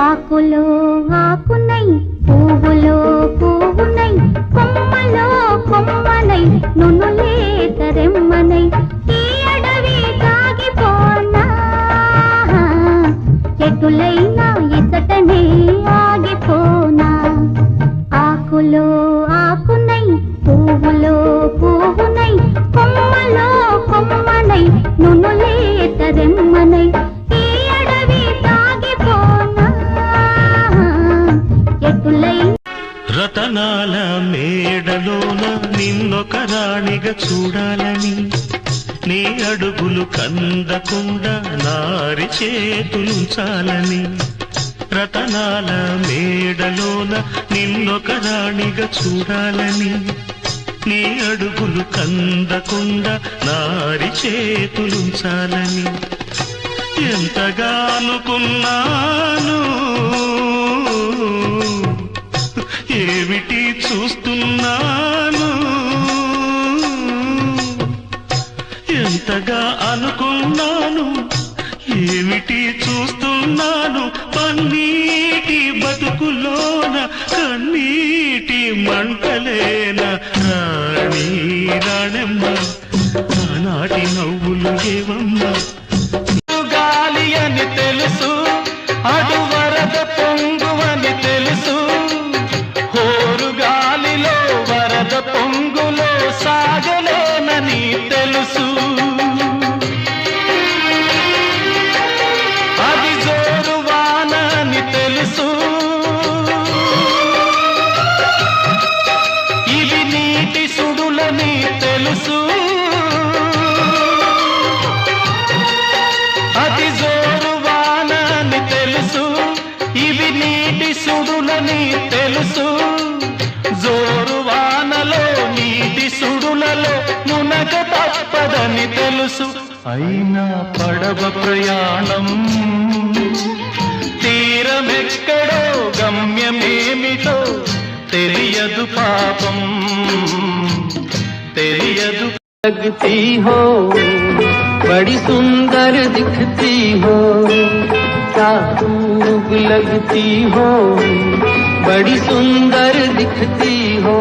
ఆకులో ఆకునై పువ్వులో పువ్వునై కొమ్మలో కొమ్మనై నునులేత రెమ్మనై ఈ అడవి సాగిపోనా ఎటులైనా ఇతటనే ఆగిపోనా ఆకులో ఆకునై పువ్వులో పువ్వునై కొమ్మలో కొమ్మనై నునులేత రెమ్మనై ఈ అడవి సాగిపోనా ఎటులైనా రతనాల మేడలోన నిన్నొక రాణిగా చూడాలని నీ అడుగులు కందకుండా నారి చేతులుంచాలని రతనాల మేడలోన నిన్నొక రాణిగా చూడాలని నీ అడుగులు కందకుండా నారి చేతులుంచాలని ఎంతగా అనుకున్నాను ఏమిటి చూస్తున్నాను ఎంతగా అనుకున్నాను ఏమిటి చూస్తున్నాను పన్నీటి బతుకులోన కన్నీటి మంటలేన రాణి రాణమ్మ ఆనాటి నవ్వులు ఏవమ్మా గాలి అని తెలుసు అటు వరద పొంగువని తెలుసు హోరు గాలిలో వరద పొంగులో సాగలేనని తెలుసు అది జోరు వాన అని తెలుసు ఇవి నీటి సుడులని తెలుసు అది జోరు వాన అని తెలుసు ఇవి నీటి సుడులని తెలుసు జోరు వానలో నీటి సుడులలో మునగ తప్పదని తెలుసు అయినా పడవ ప్రయాణం తీరమెక్కడో గమ్యమేమిటో తెలియదు పాపం తెలియదు लगती हो बड़ी सुंदर दिखती हो क्या खूब लगती हो बड़ी सुंदर दिखती हो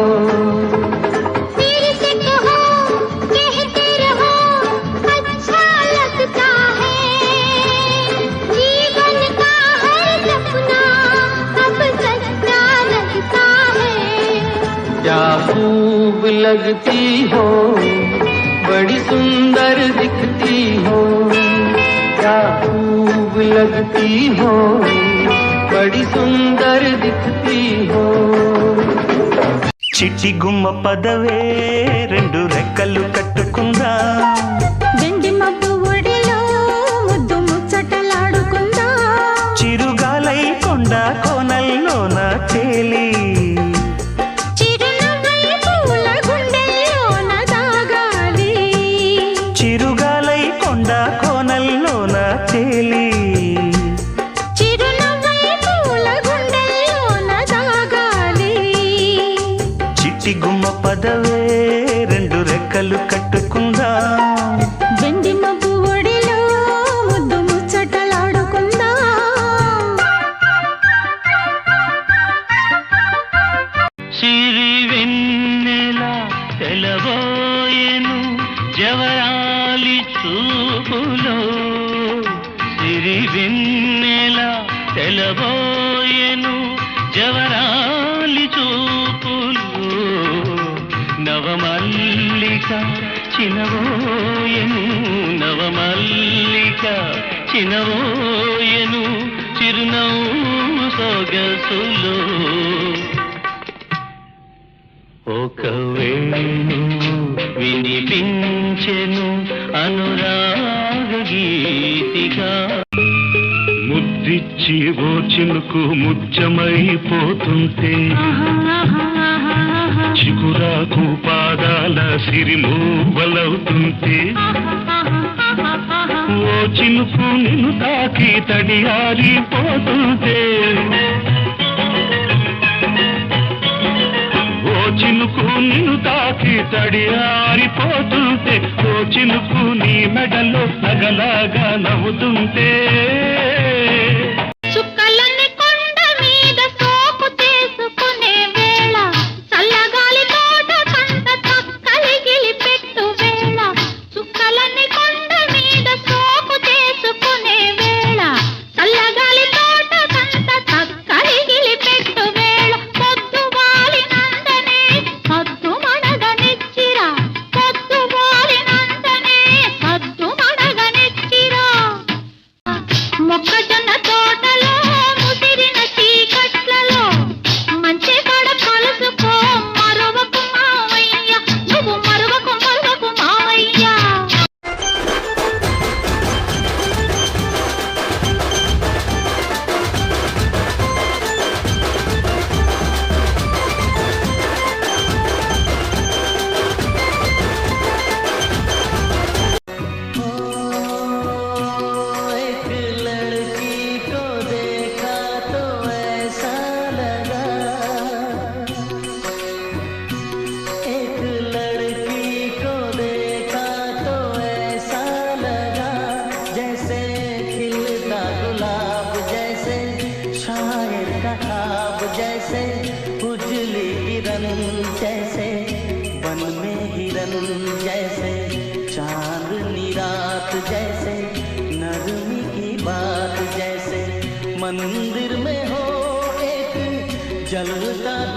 मेरे से कहो कहते रहो अच्छा लगता है जीवन का हर सपना अब सच्चा लगता है क्या खूब लगती हो बड़ी सुंदर दिखती हो क्या खूब लगती हो बड़ी सुंदर दिखती हो చిట్టి గుమ్మ పదవే రెండు రెక్కలు కట్టుకుందా వెండి మబ్బు ఒడిలో ముద్దు ముచ్చటలాడుకుందా చిరుగాలై కొండ కోనల్లోన తేలి చిరునవ్వై పూల గుండెల్లోన దాగాలి చిరుగాలై కొండ కోనల్లోన తేలి చిరునవ్వై పూల గుండెల్లోన దాగాలి చిట్టి గుమ్మ పదవే రెండు రెక్కలు కట్టుకుందా వెండి మబ్బు ఒడిలో ముద్దు ముచ్చటలాడుకుందా సిరి వెన్నెల తెలబోయెను జవరాలి చూపులో సిరి వెన్నెల తెలబోయెను జవరాలి చూపులో నవమల్లిక చినవోయెను నవమల్లిక చినవోయెను చిరునవ్వు సొగసులో ఒక వేణు వినిపించెను అనురాగ గీతిగా ముద్దిచ్చి ఓ చినుకు ముత్యమైపోతుంటే చిగురాకు పాదాల సిరిమూవలవుతుంటే ఓ చినుకు నిన్ను తాకి తడియారిపోతుంటే ఓ చినుకు నిన్ను తాకి తడియారిపోతుంటే ఓ చినుకు నీ మెడలో నగలాగా నవ్వుతుంటే చుక్కల जैसे, वन में हिरन जैसे, चांदनी रात जैसे, नरमी की बात जैसे, मंदिर में हो एक जलता